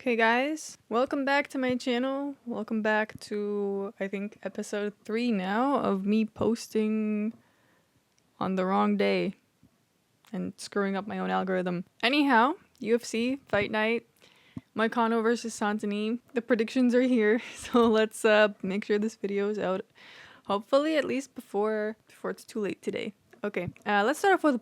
Okay guys, welcome back to my channel. Welcome back to, I think, episode 3 now of me posting on the wrong day and screwing up my own algorithm. Anyhow, UFC, fight night, Moicano versus Santini. The predictions are here, so let's make sure this video is out. Hopefully at least before it's too late today. Okay, let's start off with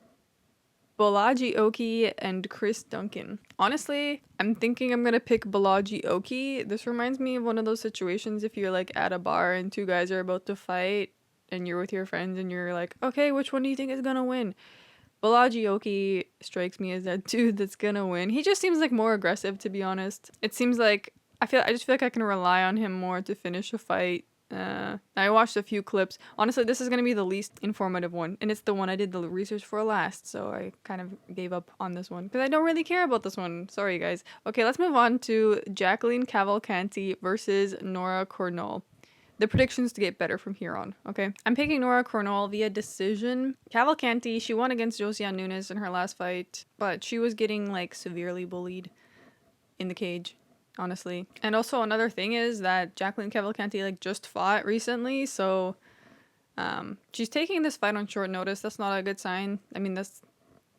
Boiaji Oki and Chris Duncan. Honestly, I'm thinking I'm gonna pick Boiaji Oki. This reminds me of one of those situations if you're like at a bar and two guys are about to fight and you're with your friends and you're like, okay, which one do you think is gonna win? Boiaji Oki strikes me as that dude that's gonna win. He just seems like more aggressive, to be honest. It seems like I just feel like I can rely on him more to finish a fight. I watched a few clips. Honestly, this is going to be the least informative one, and it's the one I did the research for last, so I kind of gave up on this one because I don't really care about this one. Sorry, guys. Okay, let's move on to Jacqueline Cavalcanti versus Nora Cornolle. The predictions to get better from here on, okay? I'm picking Nora Cornolle via decision. Cavalcanti, she won against Josiane Nunes in her last fight, but she was getting, like, severely bullied in the cage, honestly. And also another thing is that Jacqueline Cavalcanti like just fought recently, so she's taking this fight on short notice. That's not a good sign. I mean, that's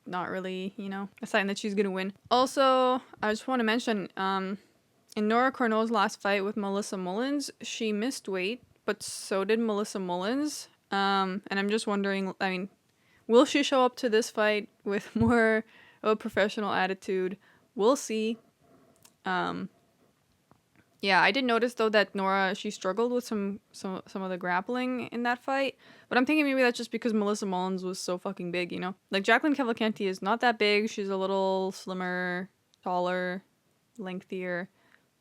not really, you know, a sign that she's gonna win. Also, I just want to mention in Nora Cornolle's last fight with Melissa Mullins, she missed weight, but so did Melissa Mullins. And I'm just wondering, I mean, will she show up to this fight with more of a professional attitude? We'll see. Yeah, I did notice though that Nora, she struggled with some of the grappling in that fight, but I'm thinking maybe that's just because Melissa Mullins was so fucking big, you know? Like Jacqueline Cavalcanti is not that big, she's a little slimmer, taller, lengthier,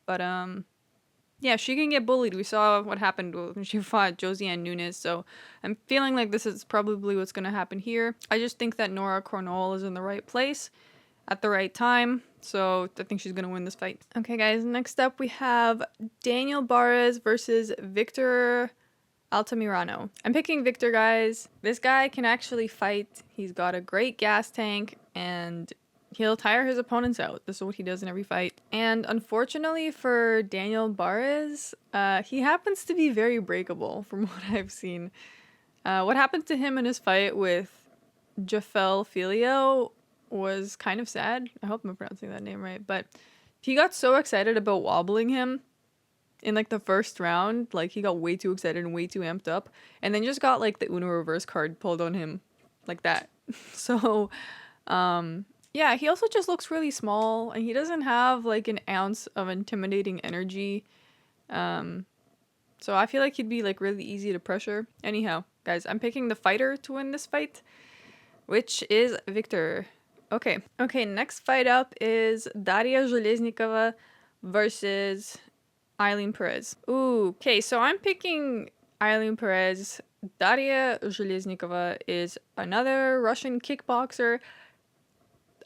but yeah, she can get bullied. We saw what happened when she fought Josiane Nunes, so I'm feeling like this is probably what's going to happen here. I just think that Nora Cornolle is in the right place at the right time, so I think she's gonna win this fight. Okay guys, next up we have Daniel Barez versus Victor Altamirano. I'm picking Victor, guys. This guy can actually fight. He's got a great gas tank and he'll tire his opponents out. This is what he does in every fight. And unfortunately for Daniel Barez, he happens to be very breakable from what I've seen. What happened to him in his fight with Jafel Filio was kind of sad. I hope I'm pronouncing that name right, but he got so excited about wobbling him in like the first round, like he got way too excited and way too amped up, and then just got like the Uno reverse card pulled on him like that. So yeah, he also just looks really small and he doesn't have like an ounce of intimidating energy, so I feel like he'd be like really easy to pressure. Anyhow, guys, I'm picking the fighter to win this fight, which is Victor. Okay, next fight up is Daria Zhelezniakova versus Ailin Perez. Ooh, okay, so I'm picking Ailin Perez. Daria Zhelezniakova is another Russian kickboxer.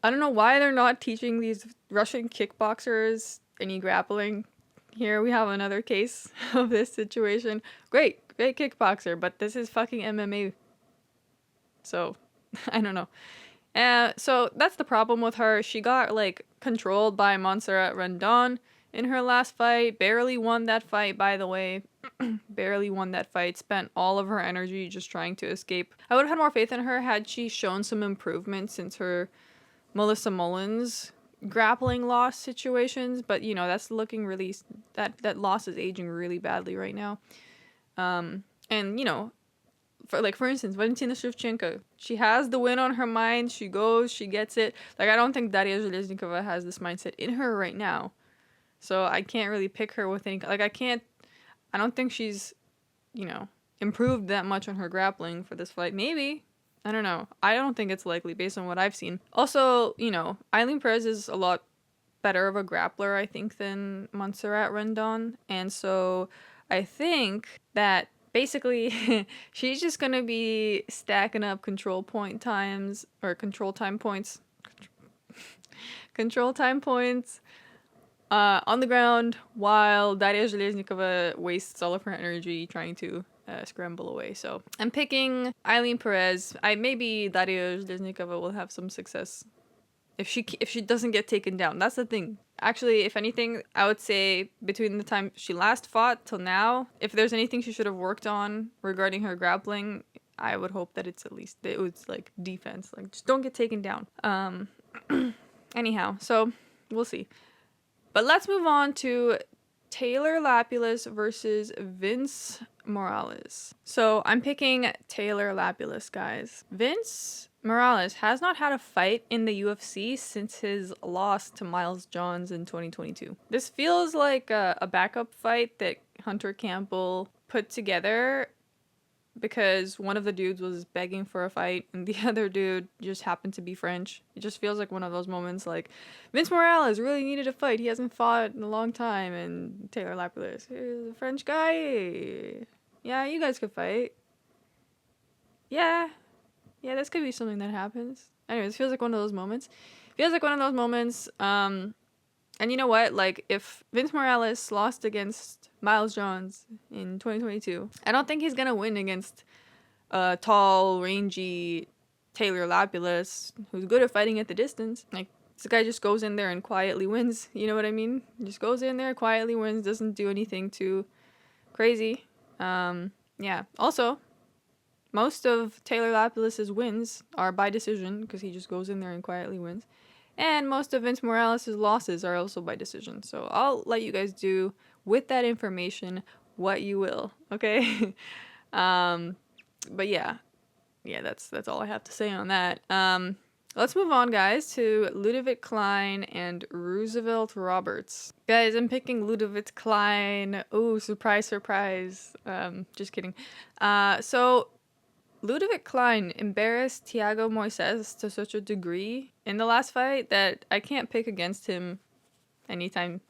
I don't know why they're not teaching these Russian kickboxers any grappling. Here we have another case of this situation. Great kickboxer, but this is fucking MMA. So, I don't know. So that's the problem with her. She got like controlled by Montserrat Rendon in her last fight. Barely won that fight, by the way. Barely won that fight. Spent all of her energy just trying to escape. I would have had more faith in her had she shown some improvement since her Melissa Mullins grappling loss situations. But you know, that's looking really, that loss is aging really badly right now. And you know, for instance, Valentina Shevchenko, she has the win on her mind. She goes, she gets it. Like, I don't think Daria Zhelezniakova has this mindset in her right now. So I can't really pick her with any, like, I don't think she's, you know, improved that much on her grappling for this fight. Maybe. I don't know. I don't think it's likely based on what I've seen. Also, you know, Ailin Perez is a lot better of a grappler, I think, than Montserrat Rendon. And so I think that basically, she's just gonna be stacking up control time points on the ground while Daria Zhelezniakova wastes all of her energy trying to scramble away. So I'm picking Ailin Perez. Maybe Daria Zhelezniakova will have some success if she doesn't get taken down. That's the thing. Actually, if anything, I would say between the time she last fought till now, if there's anything she should have worked on regarding her grappling, I would hope that it's at least, it was like defense. Like, just don't get taken down. Anyhow, so we'll see. But let's move on to Taylor Lapilus versus Vince Morales. So I'm picking Taylor Lapilus, guys. Vince Morales has not had a fight in the UFC since his loss to Miles Johns in 2022. This feels like a backup fight that Hunter Campbell put together because one of the dudes was begging for a fight and the other dude just happened to be French. It just feels like one of those moments like Vince Morales really needed a fight. He hasn't fought in a long time, and Taylor Lapilus, he's a French guy. Yeah, you guys could fight. Yeah, this could be something that happens. Anyways, it feels like one of those moments. And you know what? Like, if Vince Morales lost against Miles Johns in 2022, I don't think he's gonna win against a tall, rangy Taylor Lapilus who's good at fighting at the distance. Like, this guy just goes in there and quietly wins. You know what I mean? Just goes in there, quietly wins, doesn't do anything too crazy. Yeah. Also, most of Taylor Lapilus's wins are by decision because he just goes in there and quietly wins. And most of Vince Morales' losses are also by decision. So I'll let you guys do with that information what you will, okay? But yeah, that's all I have to say on that. Let's move on, guys, to Ludovit Klein and Roosevelt Roberts. Guys, I'm picking Ludovit Klein. Oh, surprise, surprise. Just kidding. So Ludovit Klein embarrassed Thiago Moises to such a degree in the last fight that I can't pick against him anytime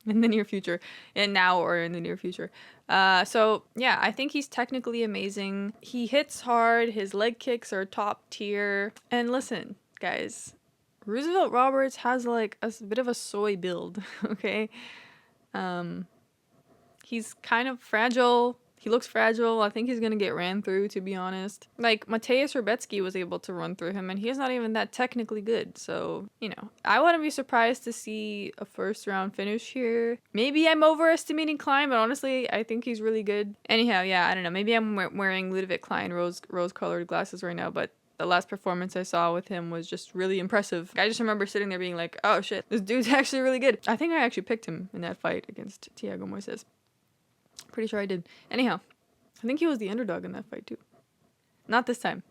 in the near future, and now or in the near future. So yeah, I think he's technically amazing. He hits hard. His leg kicks are top tier. And listen, guys, Roosevelt Roberts has like a bit of a soy build. Okay, he's kind of fragile. He looks fragile. I think he's going to get ran through, to be honest. Like, Mateusz Rebecki was able to run through him, and he's not even that technically good. So, you know, I wouldn't be surprised to see a first-round finish here. Maybe I'm overestimating Klein, but honestly, I think he's really good. Anyhow, yeah, I don't know. Maybe I'm wearing Ludovit Klein rose-colored glasses right now, but the last performance I saw with him was just really impressive. I just remember sitting there being like, oh shit, this dude's actually really good. I think I actually picked him in that fight against Thiago Moises. Pretty sure I did. Anyhow, I think he was the underdog in that fight too. Not this time.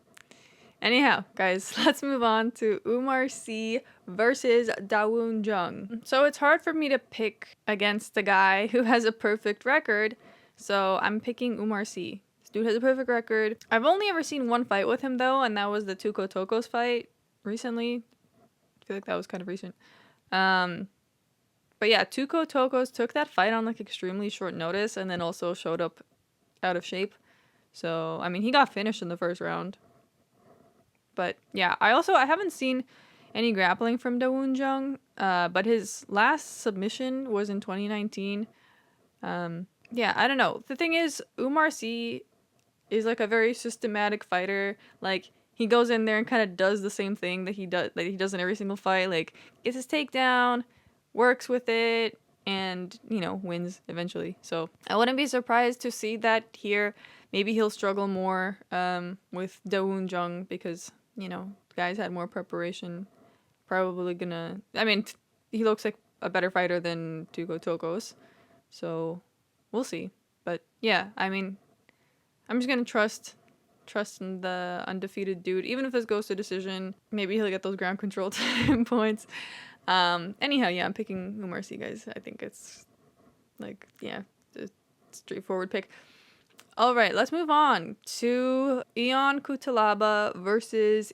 Anyhow, guys, let's move on to Ourmar C versus Dawoon Jung. So it's hard for me to pick against the guy who has a perfect record, so I'm picking Ourmar C. This dude has a perfect record. I've only ever seen one fight with him though, and that was the Tuco Tokos fight recently. I feel like that was kind of recent. But yeah, Tuco Tokos took that fight on like extremely short notice and then also showed up out of shape. So, I mean, he got finished in the first round. But yeah, I haven't seen any grappling from Dawoon Jung, but his last submission was in 2019. Yeah, I don't know. The thing is, Ourmar C is like a very systematic fighter. Like, he goes in there and kind of does the same thing that he does in every single fight. Like, gets his takedown, works with it, and, you know, wins eventually. So I wouldn't be surprised to see that here. Maybe he'll struggle more with Dawoon Jung because, you know, guys had more preparation. Probably gonna... I mean, he looks like a better fighter than Tuco Tokos. So we'll see. But yeah, I mean, I'm just gonna trust in the undefeated dude. Even if this goes to decision, maybe he'll get those ground control time points. Anyhow, yeah, I'm picking Ourmar C, guys. I think it's, like, yeah, a straightforward pick. All right, let's move on to Ion Cutelaba versus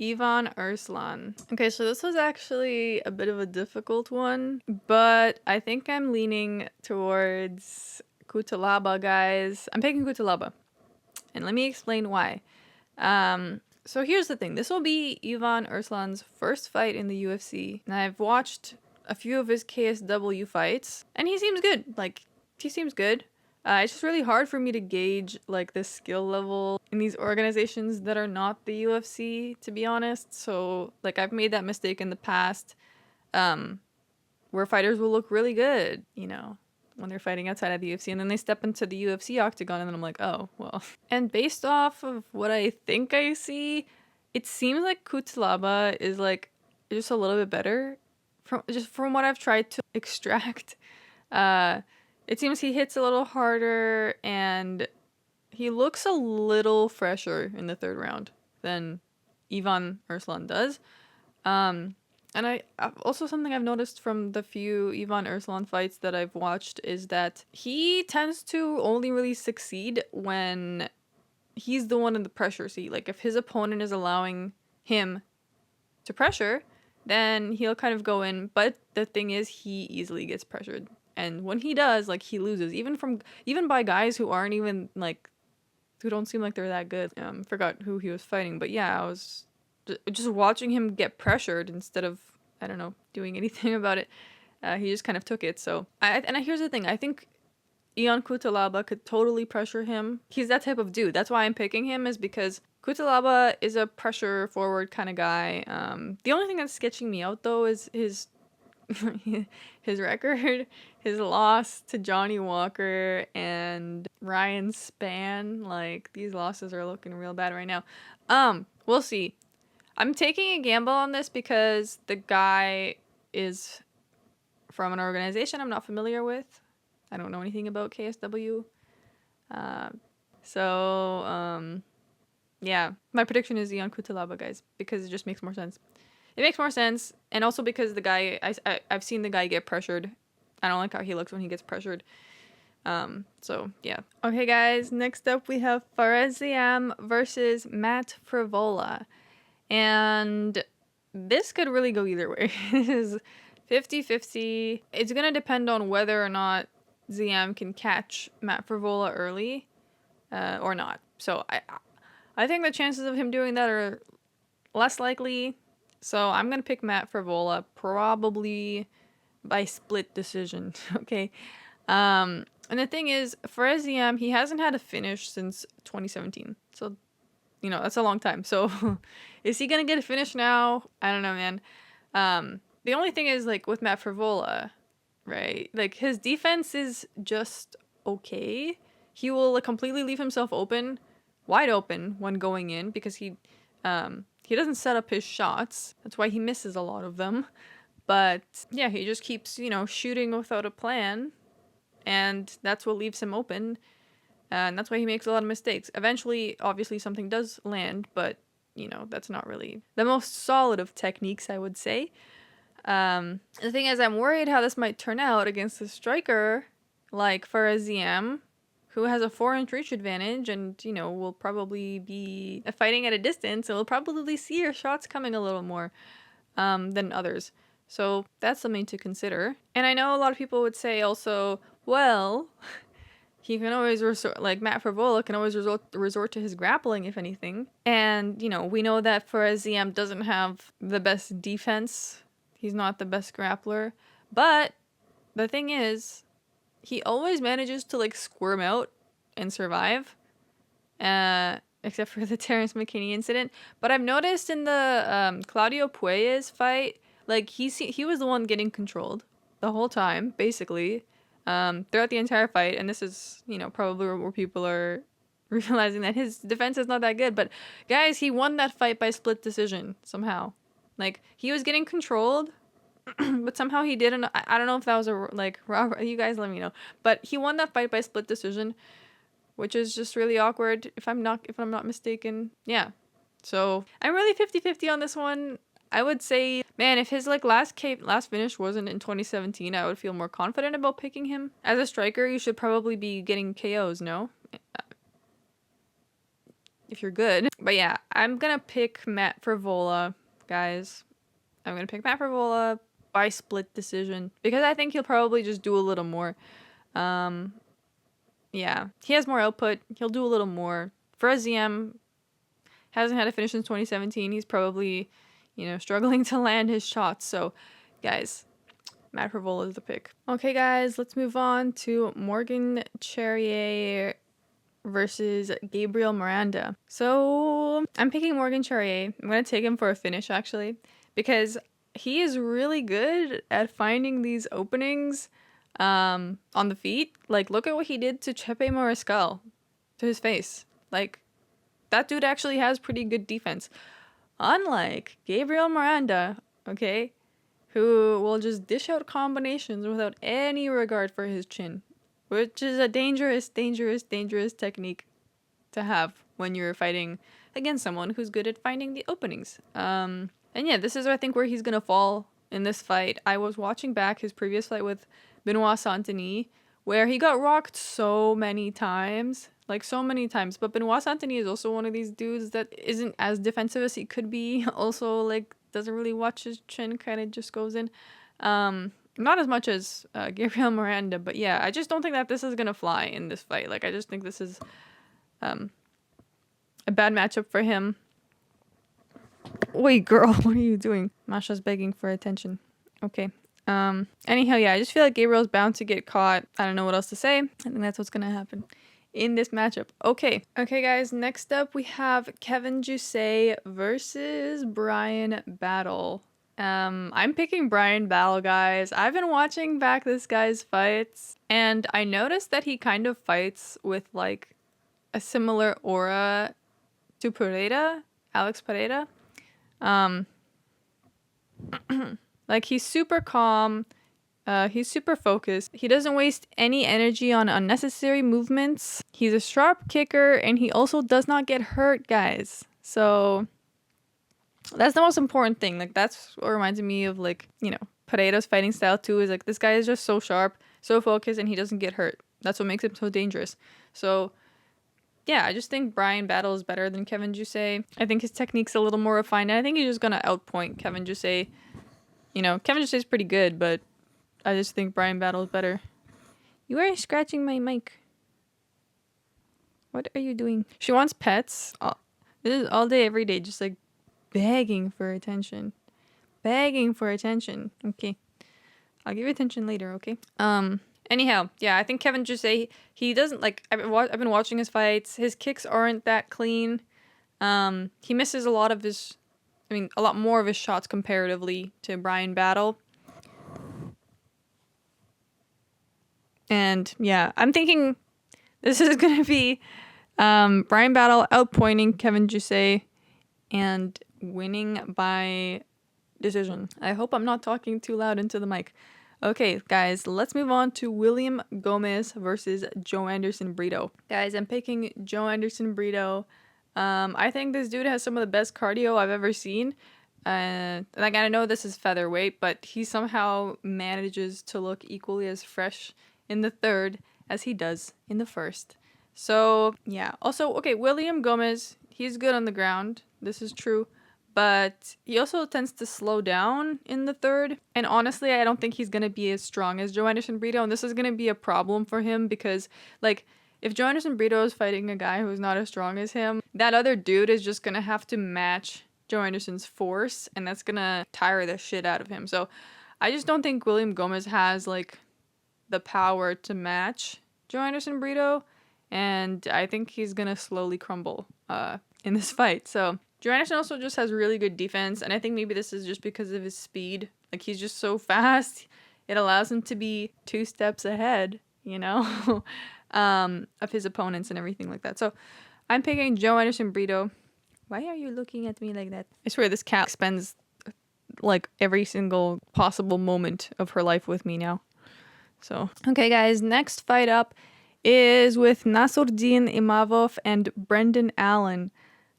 Ivan Erslan. Okay, so this was actually a bit of a difficult one, but I think I'm leaning towards Cutelaba, guys. I'm picking Cutelaba, and let me explain why. So here's the thing. This will be Ivan Erslan's first fight in the UFC. And I've watched a few of his KSW fights, and he seems good. Like, he seems good. It's just really hard for me to gauge, like, the skill level in these organizations that are not the UFC, to be honest. So, like, I've made that mistake in the past. where fighters will look really good, you know, when they're fighting outside of the UFC, and then they step into the UFC octagon, and then I'm like, oh, well. And based off of what I think I see, it seems like Cutelaba is like just a little bit better from what I've tried to extract. It seems he hits a little harder, and he looks a little fresher in the third round than Ivan Erslan does. And I've also, something I've noticed from the few Ivan Erslan fights that I've watched is that he tends to only really succeed when he's the one in the pressure seat. Like, if his opponent is allowing him to pressure, then he'll kind of go in. But the thing is, he easily gets pressured. And when he does, like, he loses. Even by guys who aren't even, like, who don't seem like they're that good. Forgot who he was fighting. But yeah, I was just watching him get pressured instead of, I don't know, doing anything about it. He just kind of took it. So, here's the thing. I think Ion Cutelaba could totally pressure him. He's that type of dude. That's why I'm picking him, is because Cutelaba is a pressure forward kind of guy. The only thing that's sketching me out, though, is his record. His loss to Johnny Walker and Ryan Spann. Like, these losses are looking real bad right now. We'll see. I'm taking a gamble on this because the guy is from an organization I'm not familiar with. I don't know anything about KSW. Yeah. My prediction is Ion Cutelaba, guys, because it just makes more sense. It makes more sense, and also because the guy, I've seen the guy get pressured. I don't like how he looks when he gets pressured. So, yeah. Okay, guys, next up we have Ziam versus Matt Frevola. And this could really go either way. It is 50-50. It's going to depend on whether or not Ziam can catch Matt Frevola early or not. So I think the chances of him doing that are less likely. So I'm going to pick Matt Frevola, probably by split decision. Okay. And the thing is, for Ziam, he hasn't had a finish since 2017. So, you know, that's a long time. So is he going to get a finish now? I don't know, man. The only thing is, like, with Matt Frevola, right? Like, his defense is just okay. He will, like, completely leave himself wide open when going in, because he doesn't set up his shots. That's why he misses a lot of them. But yeah, he just keeps, you know, shooting without a plan, and that's what leaves him open. And that's why he makes a lot of mistakes. Eventually, obviously, something does land, but, you know, that's not really the most solid of techniques, I would say. The thing is, I'm worried how this might turn out against a striker like Ziam, who has a 4-inch reach advantage and, you know, will probably be fighting at a distance, so will probably see your shots coming a little more than others. So that's something to consider. And I know a lot of people would say also, well, he can always Matt Frevola can always resort to his grappling, if anything. And, you know, we know that Ziam doesn't have the best defense. He's not the best grappler. But the thing is, he always manages to, like, squirm out and survive. Except for the Terrence McKinney incident. But I've noticed in the Claudio Puelles fight, like, he was the one getting controlled the whole time, basically. Throughout the entire fight, and this is, you know, probably where people are realizing that his defense is not that good, but guys, he won that fight by split decision somehow. Like, he was getting controlled, but somehow he didn't. I don't know if that was you guys let me know, but he won that fight by split decision, which is just really awkward if I'm not mistaken. Yeah, so I'm really 50-50 on this one. I would say, man, if his last finish wasn't in 2017, I would feel more confident about picking him. As a striker, you should probably be getting KOs, no? If you're good. But yeah, I'm gonna pick Matt Frevola, guys. I'm gonna pick Matt Frevola by split decision, because I think he'll probably just do a little more. Yeah, he has more output. He'll do a little more. Ziam hasn't had a finish since 2017. He's probably, you know, struggling to land his shots. So, guys, Matt Frevola is the pick. Okay, guys, let's move on to Morgan Charriere versus Gabriel Miranda. So, I'm picking Morgan Charriere. I'm going to take him for a finish, actually, because he is really good at finding these openings on the feet. Like, look at what he did to Chepe Mariscal, to his face. Like, that dude actually has pretty good defense. Unlike Gabriel Miranda, okay, who will just dish out combinations without any regard for his chin, which is a dangerous, dangerous, dangerous technique to have when you're fighting against someone who's good at finding the openings. And yeah, this is, I think, where he's gonna fall in this fight. I was watching back his previous fight with Benoit Saint-Denis, where he got rocked so many times. Like, so many times. But Benoit Saint-Denis is also one of these dudes that isn't as defensive as he could be. Also, like, doesn't really watch his chin, kind of just goes in. Not as much as Gabriel Miranda, but yeah, I just don't think that this is gonna fly in this fight. Like, I just think this is a bad matchup for him. Wait, girl, what are you doing? Masha's begging for attention. Okay. Anyhow, yeah, I just feel like Gabriel's bound to get caught. I don't know what else to say. I think that's what's gonna happen in this matchup. Okay, guys, next up we have Kevin Jousset versus Bryan Battle. I'm picking Bryan Battle, guys. I've been watching back this guy's fights, and I noticed that he kind of fights with, like, a similar aura to Pereira, Alex Pereira. Like, he's super calm. He's super focused. He doesn't waste any energy on unnecessary movements. He's a sharp kicker, and he also does not get hurt, guys. So that's the most important thing. Like, that's what reminds me of, like, you know, Pereira's fighting style too, is like, this guy is just so sharp, so focused, and he doesn't get hurt. That's what makes him so dangerous. So yeah, I just think Bryan Battle is better than Kevin Jousset. I think his technique's a little more refined, and I think he's just gonna outpoint Kevin Jousset. You know, Kevin Jousset's pretty good, but I just think Bryan Battle is better. You are scratching my mic. What are you doing? She wants pets. This is all day, every day, just like begging for attention. Begging for attention. Okay. I'll give you attention later, okay? Anyhow, yeah, I think Kevin Jousset, he doesn't, like, I've been watching his fights. His kicks aren't that clean. He misses a lot more of his shots comparatively to Bryan Battle. And yeah, I'm thinking this is going to be Bryan Battle outpointing Kevin Jousset and winning by decision. I hope I'm not talking too loud into the mic. Okay, guys, let's move on to William Gomez versus Joe Anderson Brito. Guys, I'm picking Joe Anderson Brito. I think this dude has some of the best cardio I've ever seen. Like, I know this is featherweight, but he somehow manages to look equally as fresh in the third as he does in the first. So, yeah. Also, okay, William Gomez, he's good on the ground. This is true. But he also tends to slow down in the third. And honestly, I don't think he's going to be as strong as Joe Anderson Brito. And this is going to be a problem for him because, like, if Joe Anderson Brito is fighting a guy who's not as strong as him, that other dude is just going to have to match Joe Anderson's force. And that's going to tire the shit out of him. So I just don't think William Gomez has, like, the power to match Joe Anderson Brito. And I think he's going to slowly crumble in this fight. So Joe Anderson also just has really good defense, and I think maybe this is just because of his speed. Like, he's just so fast. It allows him to be 2 steps ahead, you know, of his opponents and everything like that. So I'm picking Joe Anderson Brito. Why are you looking at me like that? I swear this cat spends, like, every single possible moment of her life with me now. So, okay, guys, next fight up is with Nassourdine Imavov and Brendan Allen.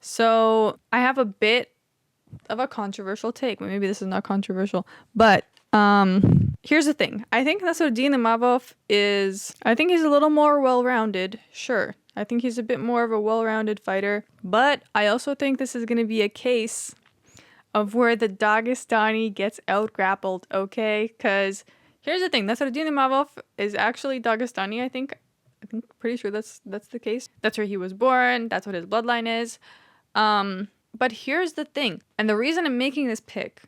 So I have a bit of a controversial take. Maybe this is not controversial, but here's the thing. I think Nassourdine Imavov he's a little more well-rounded. Sure. I think he's a bit more of a well-rounded fighter, but I also think this is going to be a case of where the Dagestani gets out-grappled, okay? Because here's the thing. Nassourdine Imavov is actually Dagestani, I think. Pretty sure that's the case. That's where he was born. That's what his bloodline is. But here's the thing. And the reason I'm making this pick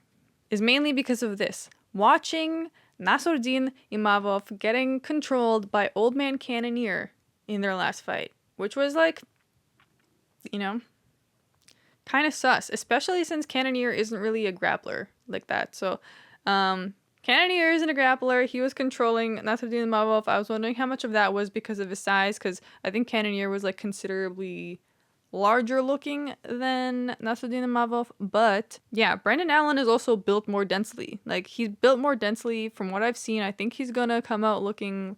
is mainly because of this. Watching Nassourdine Imavov getting controlled by Old Man Cannonier in their last fight. Which was, like, you know, kind of sus. Especially since Cannonier isn't really a grappler. like that. So, Cannoneer isn't a grappler. He was controlling Nasruddin. I was wondering how much of that was because of his size, because I think Cannoneer was like considerably larger looking than Nasruddin. But yeah, Brendan Allen is also built more densely. Like, he's built more densely from what I've seen. I think he's gonna come out looking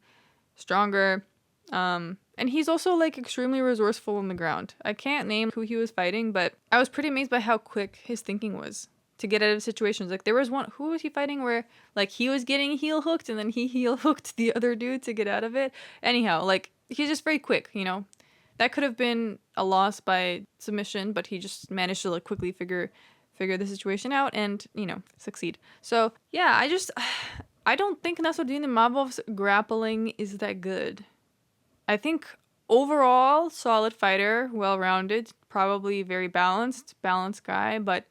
stronger. And he's also like extremely resourceful on the ground. I can't name who he was fighting, but I was pretty amazed by how quick his thinking was to get out of situations. Like, there was one, who was he fighting where like he was getting heel hooked and then he heel hooked the other dude to get out of it. Anyhow, like, he's just very quick, you know. That could have been a loss by submission, but he just managed to like quickly figure the situation out and, you know, succeed. So yeah, I don't think Nasruddin grappling is that good. I think overall solid fighter, well-rounded, probably very balanced guy, but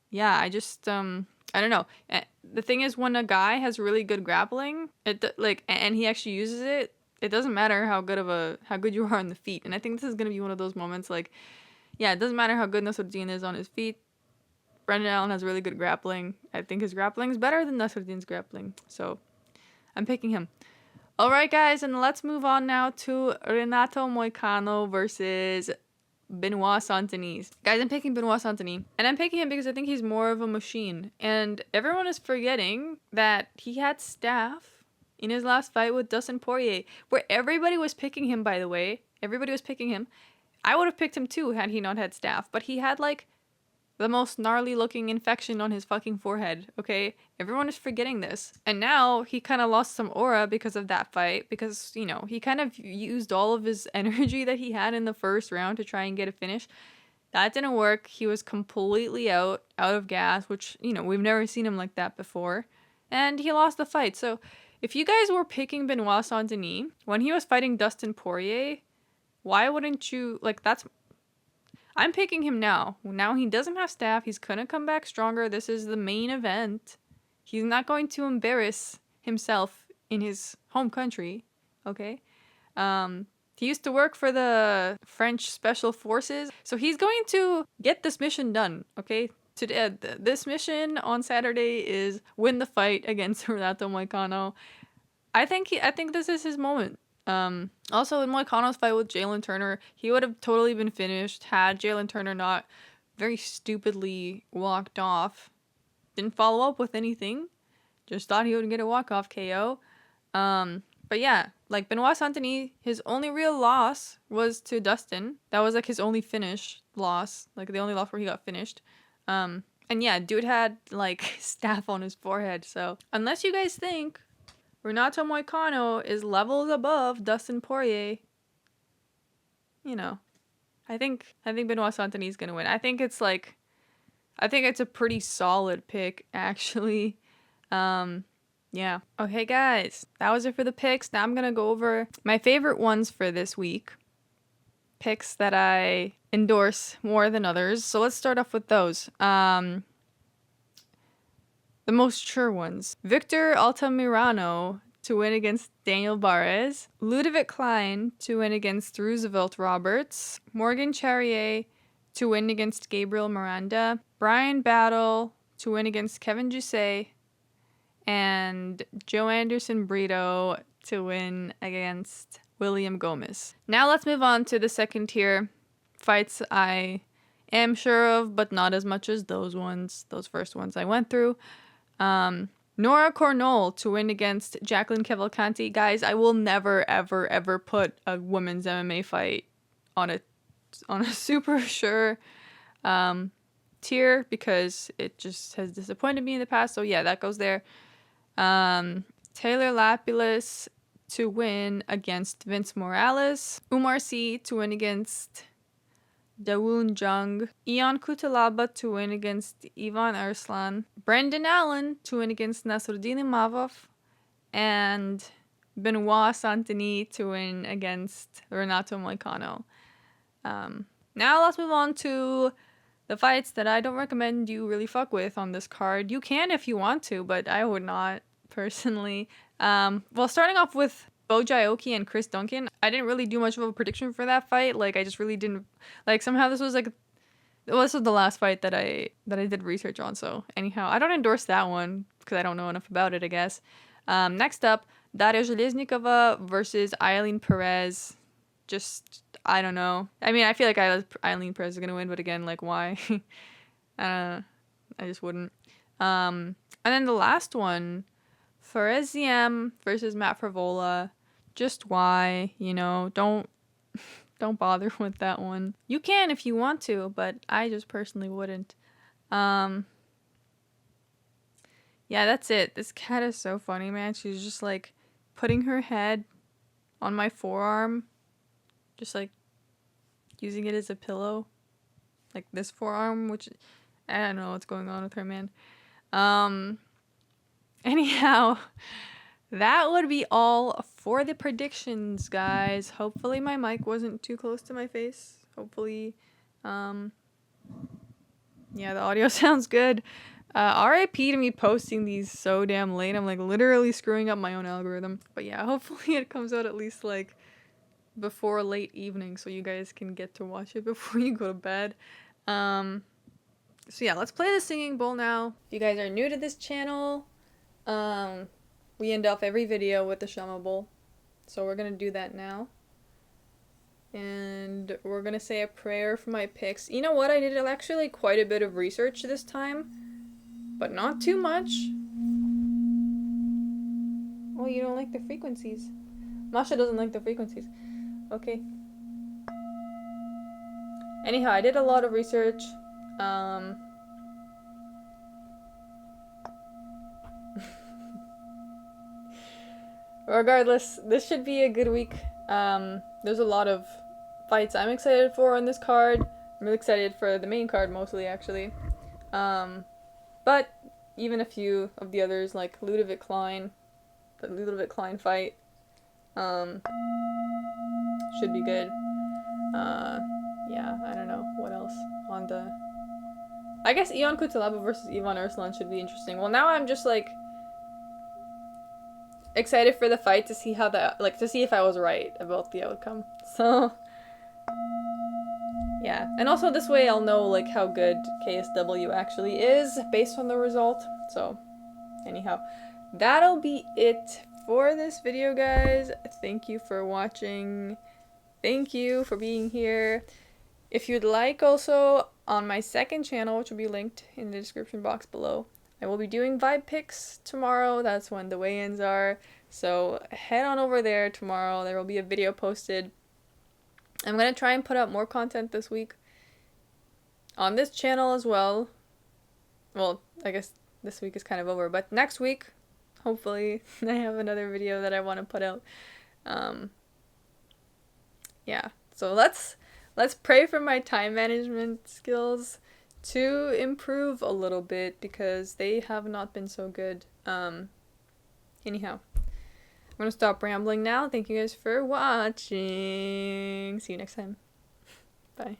yeah, I don't know. The thing is, when a guy has really good grappling, and he actually uses it, it doesn't matter how good you are on the feet. And I think this is gonna be one of those moments. Like, yeah, it doesn't matter how good Nasruddin is on his feet. Brendan Allen has really good grappling. I think his grappling is better than Nasruddin's grappling, so I'm picking him. All right, guys, and let's move on now to Renato Moicano versus Benoit Saint-Denis. Guys, I'm picking Benoit Saint-Denis, and I'm picking him because I think he's more of a machine. And everyone is forgetting that he had staph in his last fight with Dustin Poirier, where everybody was picking him, by the way. Everybody was picking him. I would have picked him too had he not had staph, but he had like the most gnarly looking infection on his fucking forehead, okay? Everyone is forgetting this. And now he kind of lost some aura because of that fight, because, you know, he kind of used all of his energy that he had in the first round to try and get a finish. That didn't work. He was completely out of gas, which, you know, we've never seen him like that before. And he lost the fight. So if you guys were picking Benoit Saint-Denis when he was fighting Dustin Poirier, why wouldn't you, like, I'm picking him now. Now he doesn't have staph. He's gonna come back stronger. This is the main event. He's not going to embarrass himself in his home country, okay? He used to work for the French Special Forces, so he's going to get this mission done, okay? This mission on Saturday is win the fight against Renato Moicano. I think this is his moment. Also, in Moicano's fight with Jalen Turner, he would have totally been finished had Jalen Turner not very stupidly walked off. Didn't follow up with anything. Just thought he would get a walk-off KO. But yeah, like, Benoit Saint-Denis, his only real loss was to Dustin. That was like his only finish loss. Like, the only loss where he got finished. And yeah, dude had like staph on his forehead. So unless you guys think Renato Moicano is levels above Dustin Poirier, you know, I think Benoit Saint-Denis is gonna win. I think it's a pretty solid pick, actually. Yeah. Okay, guys, that was it for the picks. Now I'm gonna go over my favorite ones for this week. Picks that I endorse more than others. So let's start off with those. The most sure ones. Victor Altamirano to win against Daniel Barez. Ludovit Klein to win against Roosevelt Roberts. Morgan Charriere to win against Gabriel Miranda. Bryan Battle to win against Kevin Jousset. And Joe Anderson Brito to win against William Gomez. Now let's move on to the second tier fights I am sure of, but not as much as those first ones I went through. Nora Cornolle to win against Jacqueline Cavalcanti. Guys, I will never, ever, ever put a women's MMA fight on a super sure tier because it just has disappointed me in the past. So yeah, that goes there. Taylor Lapilus to win against Vince Morales. Ourmar C to win against Woon Jung. Cutelaba to win against Ivan Erslan. Brendan Allen to win against Nasruddin. And Benoit Saint-Denis to win against Renato Moicano. Now let's move on to the fights that I don't recommend you really fuck with on this card. You can if you want to, but I would not, personally. Well, starting off with Boiaji and Chris Duncan, I didn't really do much of a prediction for that fight. Like, I just really didn't, like, somehow this was like Well, this was the last fight that I did research on. So anyhow, I don't endorse that one because I don't know enough about it, I guess. Next up, Daria Zhelezniakova versus Ailin Perez. Just, I don't know. I mean, I feel like Ailin Perez is gonna win, but again, like, why? I just wouldn't. And then the last one, Ziam versus Matt Frevola. Just why? You know, don't bother with that one. You can if you want to, but I just personally wouldn't. Yeah, that's it. This cat is so funny, man. She's just like putting her head on my forearm, just like using it as a pillow, like this forearm, which I don't know what's going on with her, man. Anyhow, that would be all for the predictions, guys. Hopefully my mic wasn't too close to my face. Hopefully, yeah, the audio sounds good. RIP to me posting these so damn late. I'm like literally screwing up my own algorithm. But yeah, hopefully it comes out at least like before late evening so you guys can get to watch it before you go to bed. So yeah, let's play the singing bowl now. If you guys are new to this channel, we end off every video with the Chama bowl. So we're gonna do that now. And we're gonna say a prayer for my picks. You know what? I did actually quite a bit of research this time, but not too much. Oh, you don't like the frequencies. Masha doesn't like the frequencies. Okay. Anyhow, I did a lot of research. Regardless, this should be a good week. There's a lot of fights I'm excited for on this card. I'm really excited for the main card mostly, actually. But even a few of the others, like Ludovit Klein, the Ludovit Klein fight, should be good. Yeah, I don't know what else on the. I guess Ion Cutelaba versus Ivan Erslan should be interesting. Well, now I'm just like excited for the fight to see how that, like, to see if I was right about the outcome. So yeah, and also this way I'll know like how good KSW actually is based on the result. So anyhow, that'll be it for this video, guys. Thank you for watching. Thank you for being here. If you'd like, also on my second channel, which will be linked in the description box below, I will be doing vibe picks tomorrow. That's when the weigh-ins are. So head on over there tomorrow. There will be a video posted. I'm going to try and put out more content this week on this channel as well. Well, I guess this week is kind of over, but next week, hopefully, I have another video that I want to put out. Yeah, so let's pray for my time management skills to improve a little bit because they have not been so good. Anyhow, I'm gonna stop rambling now. Thank you guys for watching. See you next time. Bye.